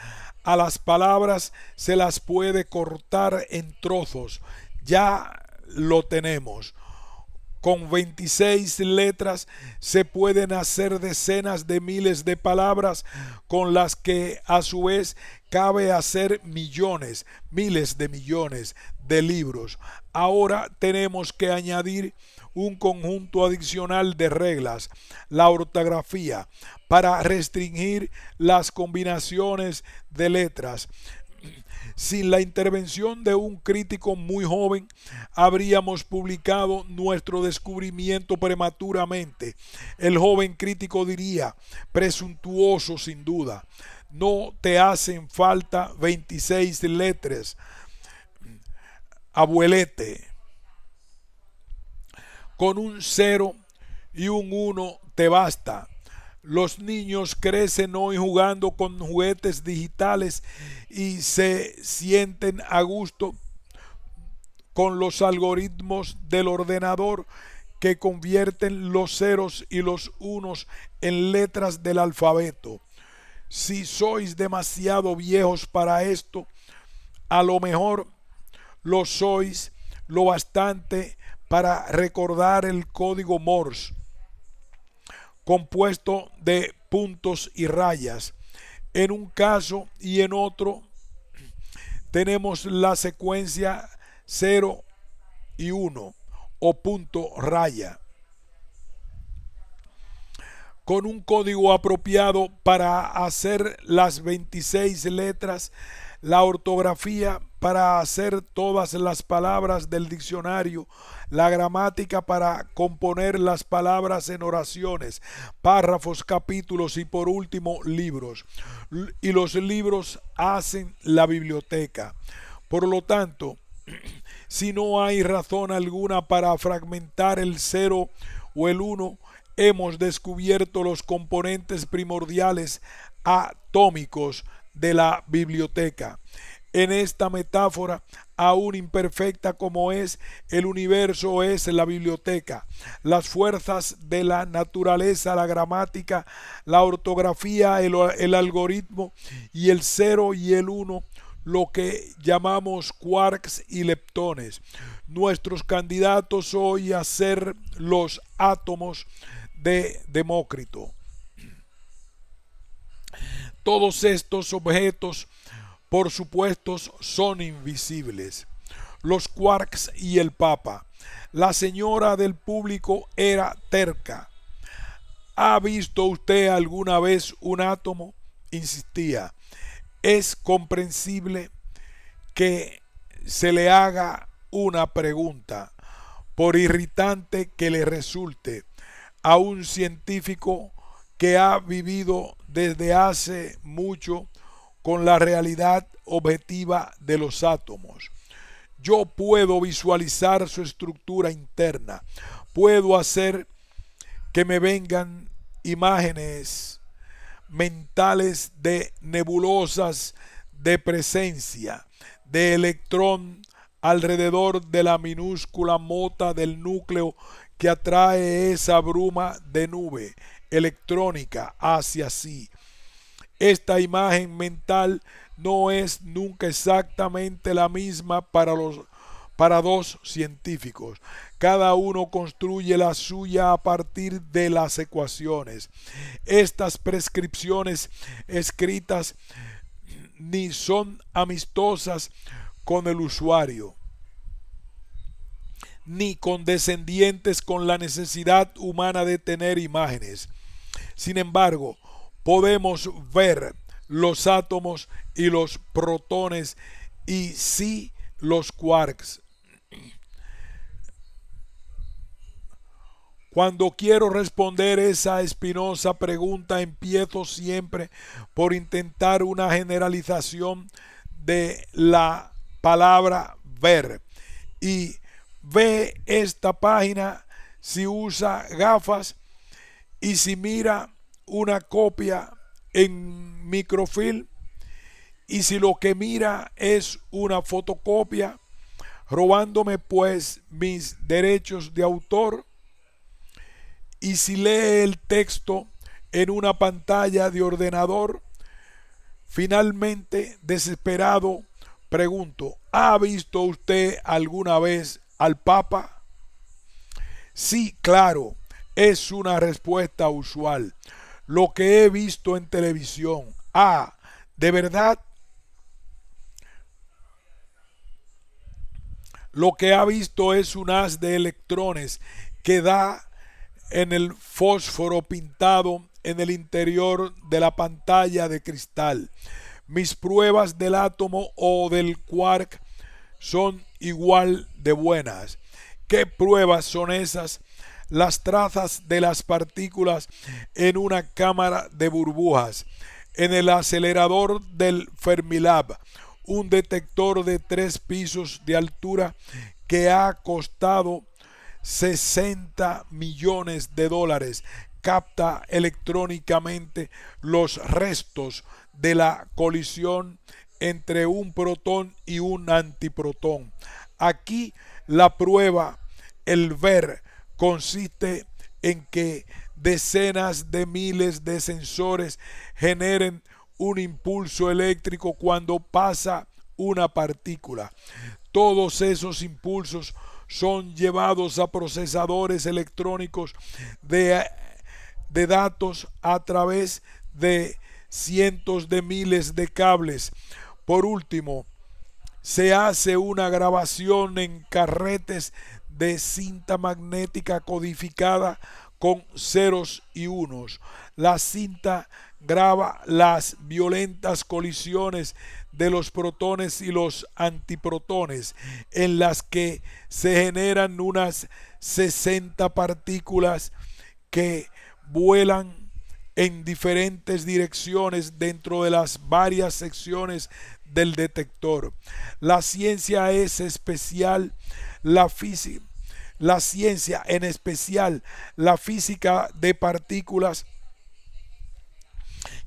A las palabras se las puede cortar en trozos. Ya lo tenemos. Con 26 letras se pueden hacer decenas de miles de palabras con las que a su vez cabe hacer millones, miles de millones de libros. Ahora tenemos que añadir un conjunto adicional de reglas, la ortografía, para restringir las combinaciones de letras. Sin la intervención de un crítico muy joven, habríamos publicado nuestro descubrimiento prematuramente. El joven crítico diría, presuntuoso sin duda, no te hacen falta 26 letras, abuelete. Con un 0 y un 1 te basta. Los niños crecen hoy jugando con juguetes digitales y se sienten a gusto con los algoritmos del ordenador que convierten los ceros y los unos en letras del alfabeto. Si sois demasiado viejos para esto, a lo mejor lo sois lo bastante para recordar el código Morse, compuesto de puntos y rayas. En un caso y en otro tenemos la secuencia 0 y 1 o punto raya. Con un código apropiado para hacer las 26 letras, la ortografía para hacer todas las palabras del diccionario, la gramática para componer las palabras en oraciones, párrafos, capítulos y por último libros. Y los libros hacen la biblioteca. Por lo tanto, si no hay razón alguna para fragmentar el 0 o el 1, hemos descubierto los componentes primordiales atómicos de la biblioteca. En esta metáfora, aún imperfecta como es, el universo es la biblioteca. Las fuerzas de la naturaleza, la gramática, la ortografía, el algoritmo y el 0 y el 1, lo que llamamos quarks y leptones. Nuestros candidatos hoy a ser los átomos de Demócrito. Todos estos objetos, por supuesto, son invisibles. Los quarks y el Papa. La señora del público era terca. ¿Ha visto usted alguna vez un átomo? Insistía. Es comprensible que se le haga una pregunta, por irritante que le resulte, a un científico que ha vivido desde hace mucho con la realidad objetiva de los átomos. Yo puedo visualizar su estructura interna, puedo hacer que me vengan imágenes mentales de nebulosas de presencia, de electrón alrededor de la minúscula mota del núcleo que atrae esa bruma de nube electrónica hacia sí. Esta imagen mental no es nunca exactamente la misma para dos científicos. Cada uno construye la suya a partir de las ecuaciones. Estas prescripciones escritas ni son amistosas con el usuario, ni condescendientes con la necesidad humana de tener imágenes. Sin embargo, podemos ver los átomos y los protones y sí los quarks. Cuando quiero responder esa espinosa pregunta, empiezo siempre por intentar una generalización de la palabra ver. Y ve esta página si usa gafas y si mira una copia en microfilm y si lo que mira es una fotocopia, robándome pues mis derechos de autor. Y si lee el texto en una pantalla de ordenador, finalmente, desesperado, pregunto, ¿ha visto usted alguna vez al Papa? Sí, claro, es una respuesta usual. Lo que he visto en televisión. Ah, ¿de verdad? Lo que ha visto es un haz de electrones que da en el fósforo pintado en el interior de la pantalla de cristal. Mis pruebas del átomo o del quark son igual de buenas. ¿Qué pruebas son esas? Las trazas de las partículas en una cámara de burbujas, en el acelerador del Fermilab, un detector de 3 pisos de altura que ha costado 60 millones de dólares, capta electrónicamente los restos de la colisión entre un protón y un antiprotón. Aquí la prueba, el ver, consiste en que decenas de miles de sensores generen un impulso eléctrico cuando pasa una partícula. Todos esos impulsos son llevados a procesadores electrónicos de datos a través de cientos de miles de cables. Por último, se hace una grabación en carretes de cinta magnética codificada con ceros y unos. La cinta graba las violentas colisiones de los protones y los antiprotones, en las que se generan unas 60 partículas que vuelan en diferentes direcciones dentro de las varias secciones del detector. La ciencia es especial, la ciencia, en especial la física de partículas,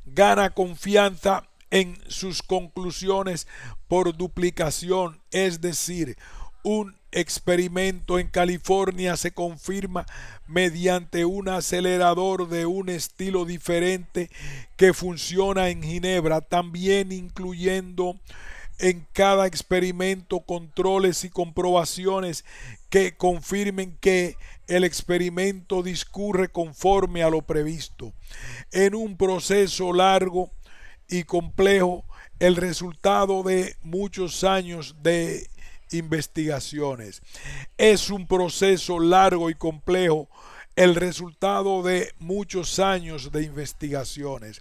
gana confianza en sus conclusiones por duplicación, es decir, un experimento en California se confirma mediante un acelerador de un estilo diferente que funciona en Ginebra, también incluyendo en cada experimento controles y comprobaciones que confirmen que el experimento discurre conforme a lo previsto. En un proceso largo y complejo, el resultado de muchos años de investigaciones. Es un proceso largo y complejo, el resultado de muchos años de investigaciones.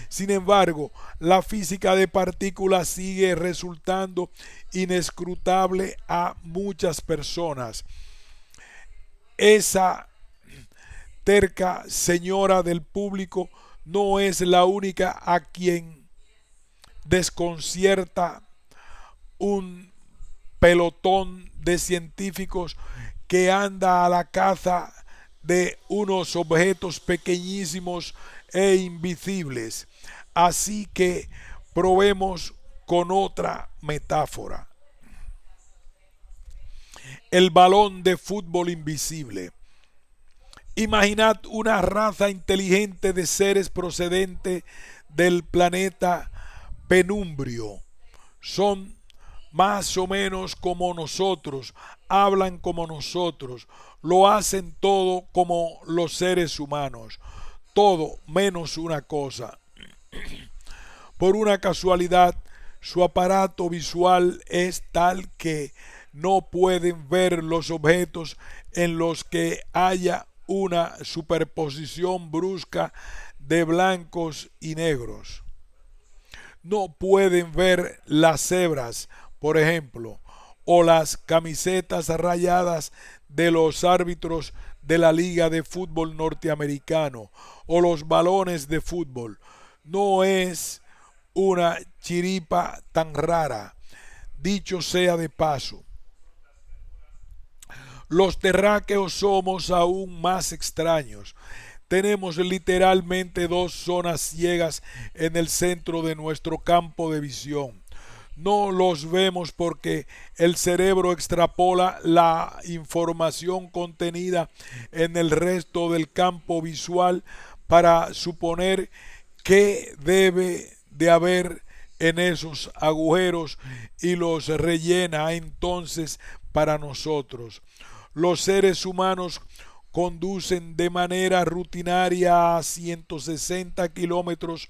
Sin embargo, la física de partículas sigue resultando inescrutable a muchas personas. Esa terca señora del público no es la única a quien desconcierta un pelotón de científicos que anda a la caza de unos objetos pequeñísimos e invisibles. Así que probemos con otra metáfora. El balón de fútbol invisible. Imaginad una raza inteligente de seres procedentes del planeta Penumbrio. Son más o menos como nosotros, hablan como nosotros, lo hacen todo como los seres humanos, todo menos una cosa. Por una casualidad, su aparato visual es tal que no pueden ver los objetos en los que haya una superposición brusca de blancos y negros. No pueden ver las cebras, por ejemplo, o las camisetas rayadas de los árbitros de la Liga de Fútbol Norteamericano, o los balones de fútbol. No es una chiripa tan rara, dicho sea de paso. Los terráqueos somos aún más extraños. Tenemos literalmente 2 zonas ciegas en el centro de nuestro campo de visión. no los vemos porque el cerebro extrapola la información contenida en el resto del campo visual para suponer qué debe de haber en esos agujeros y los rellena entonces para nosotros. Los seres humanos conducen de manera rutinaria a 160 kilómetros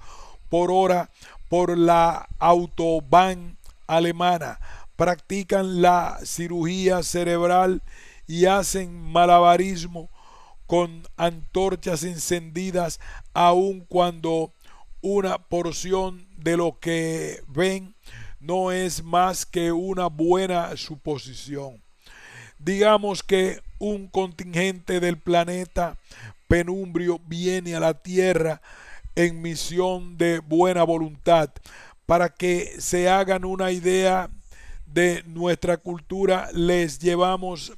por hora por la autobahn alemana, practican la cirugía cerebral y hacen malabarismo con antorchas encendidas aun cuando una porción de lo que ven no es más que una buena suposición. Digamos que un contingente del planeta penumbrio viene a la Tierra en misión de buena voluntad. Para que se hagan una idea de nuestra cultura, les llevamos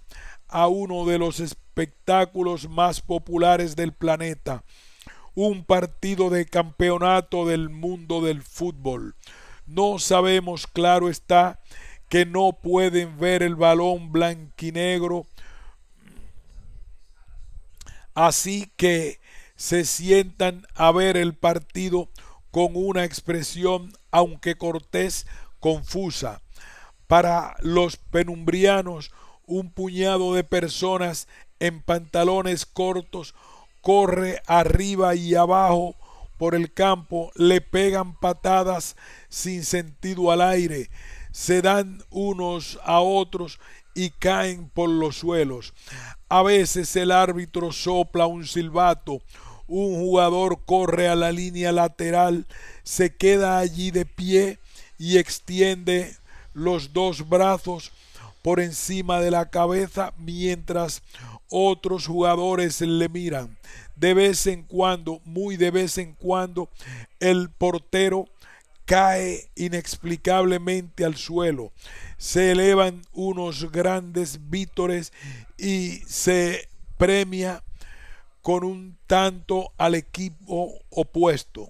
a uno de los espectáculos más populares del planeta, un partido de campeonato del mundo del fútbol. No sabemos, claro está, que no pueden ver el balón blanquinegro, así que se sientan a ver el partido con una expresión, aunque cortés, confusa. Para los penumbrianos, un puñado de personas en pantalones cortos corre arriba y abajo por el campo, le pegan patadas sin sentido al aire, se dan unos a otros y caen por los suelos. A veces el árbitro sopla un silbato, un jugador corre a la línea lateral, se queda allí de pie y extiende los dos brazos por encima de la cabeza mientras otros jugadores le miran. De vez en cuando, muy de vez en cuando, el portero cae inexplicablemente al suelo. Se elevan unos grandes vítores y se premia con un tanto al equipo opuesto.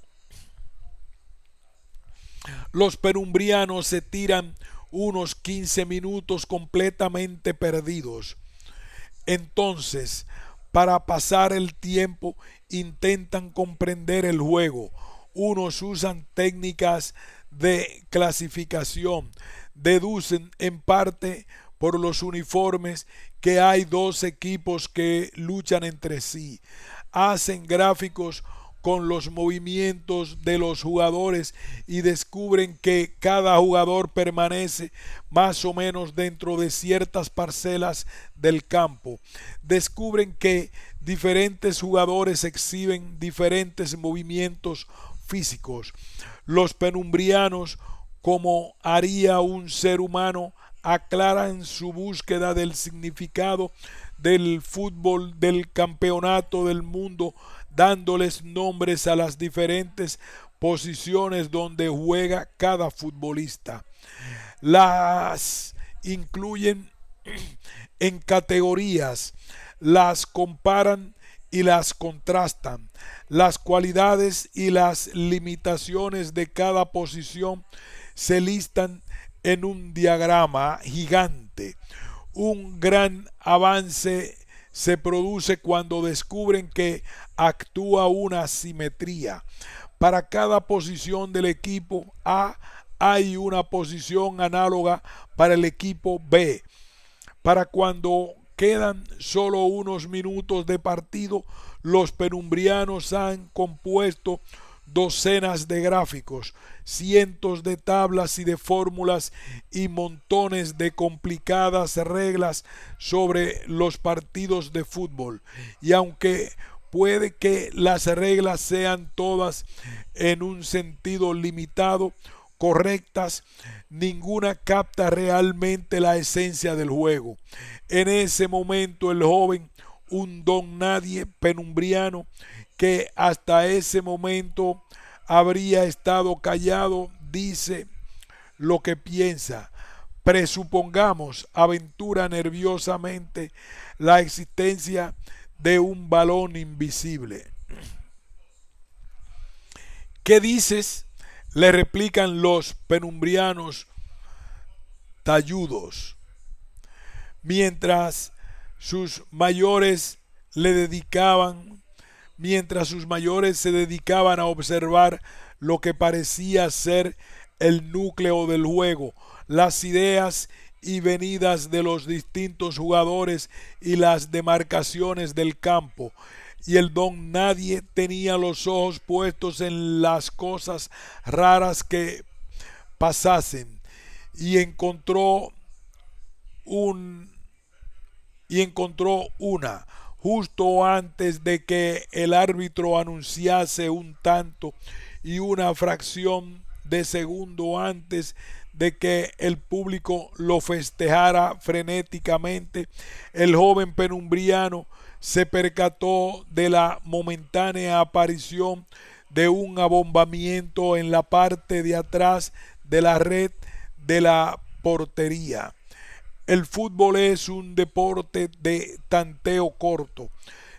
Los penumbrianos se tiran unos 15 minutos completamente perdidos. Entonces, para pasar el tiempo, intentan comprender el juego. Unos usan técnicas de clasificación, deducen en parte por los uniformes que hay dos equipos que luchan entre sí, hacen gráficos con los movimientos de los jugadores y descubren que cada jugador permanece más o menos dentro de ciertas parcelas del campo. Descubren que diferentes jugadores exhiben diferentes movimientos físicos. Los penumbrianos, como haría un ser humano, aclaran su búsqueda del significado del fútbol del campeonato del mundo, dándoles nombres a las diferentes posiciones donde juega cada futbolista. Las incluyen en categorías, las comparan y las contrastan. Las cualidades y las limitaciones de cada posición se listan en un diagrama gigante. Un gran avance se produce cuando descubren que actúa una simetría. Para cada posición del equipo A hay una posición análoga para el equipo B. Para cuando quedan solo unos minutos de partido, los penumbrianos han compuesto docenas de gráficos, cientos de tablas y de fórmulas y montones de complicadas reglas sobre los partidos de fútbol. Y aunque puede que las reglas sean todas en un sentido limitado correctas, ninguna capta realmente la esencia del juego. En ese momento el joven, un don nadie penumbriano, que hasta ese momento habría estado callado, dice lo que piensa. Presupongamos, aventura nerviosamente, la existencia de un balón invisible. ¿Qué dices?, le replican los penumbrianos talludos, mientras sus mayores le dedicaban, mientras sus mayores se dedicaban a observar lo que parecía ser el núcleo del juego, las ideas y venidas de los distintos jugadores y las demarcaciones del campo. Y el don nadie tenía los ojos puestos en las cosas raras que pasasen, y un encontró una justo antes de que el árbitro anunciase un tanto y una fracción de segundo antes de que el público lo festejara frenéticamente. El joven penumbriano se percató de la momentánea aparición de un abombamiento en la parte de atrás de la red de la portería. El fútbol es un deporte de tanteo corto.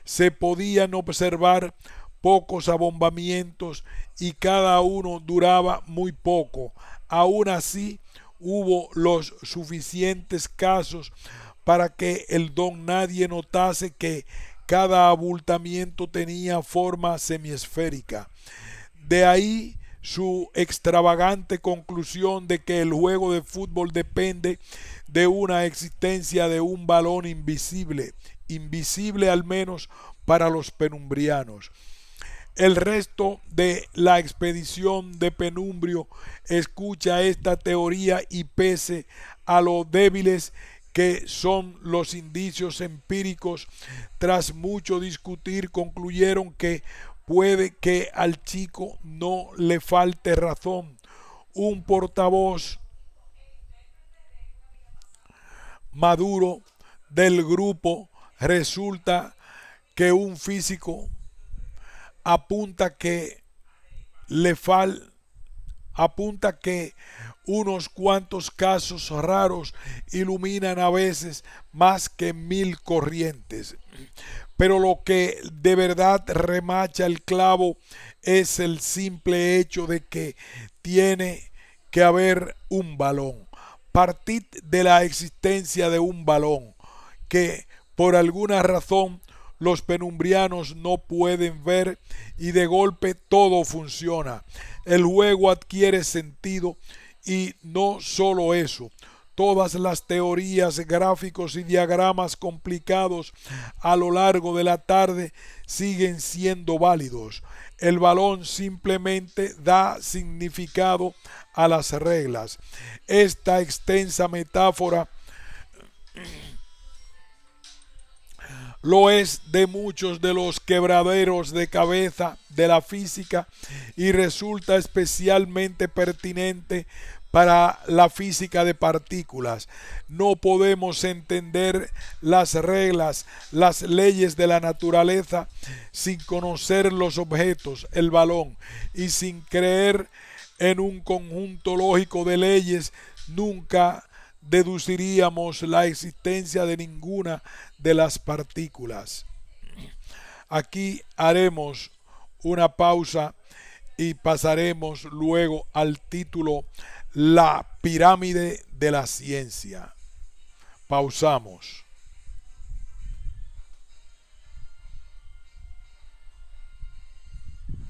Se podían observar pocos abombamientos y cada uno duraba muy poco. Aún así, hubo los suficientes casos para que el don nadie notase que cada abultamiento tenía forma semiesférica. De ahí su extravagante conclusión de que el juego de fútbol depende de una existencia de un balón invisible, invisible al menos para los penumbrianos. El resto de la expedición de Penumbrio escucha esta teoría y, pese a lo débiles que son los indicios empíricos, tras mucho discutir concluyeron que puede que al chico no le falte razón. Un portavoz maduro del grupo resulta que un físico apunta que apunta que unos cuantos casos raros iluminan a veces más que 1000 corrientes. Pero lo que de verdad remacha el clavo es el simple hecho de que tiene que haber un balón. Partid de la existencia de un balón que por alguna razón los penumbrianos no pueden ver, y de golpe todo funciona. El juego adquiere sentido, y no solo eso. Todas las teorías, gráficos y diagramas complicados a lo largo de la tarde siguen siendo válidos. El balón simplemente da significado a las reglas. Esta extensa metáfora lo es de muchos de los quebraderos de cabeza de la física, y resulta especialmente pertinente para la física de partículas. No podemos entender las reglas, las leyes de la naturaleza sin conocer los objetos, el balón, y sin creer en un conjunto lógico de leyes nunca deduciríamos la existencia de ninguna de las partículas. Aquí haremos una pausa y pasaremos luego al título La pirámide de la ciencia. Pausamos.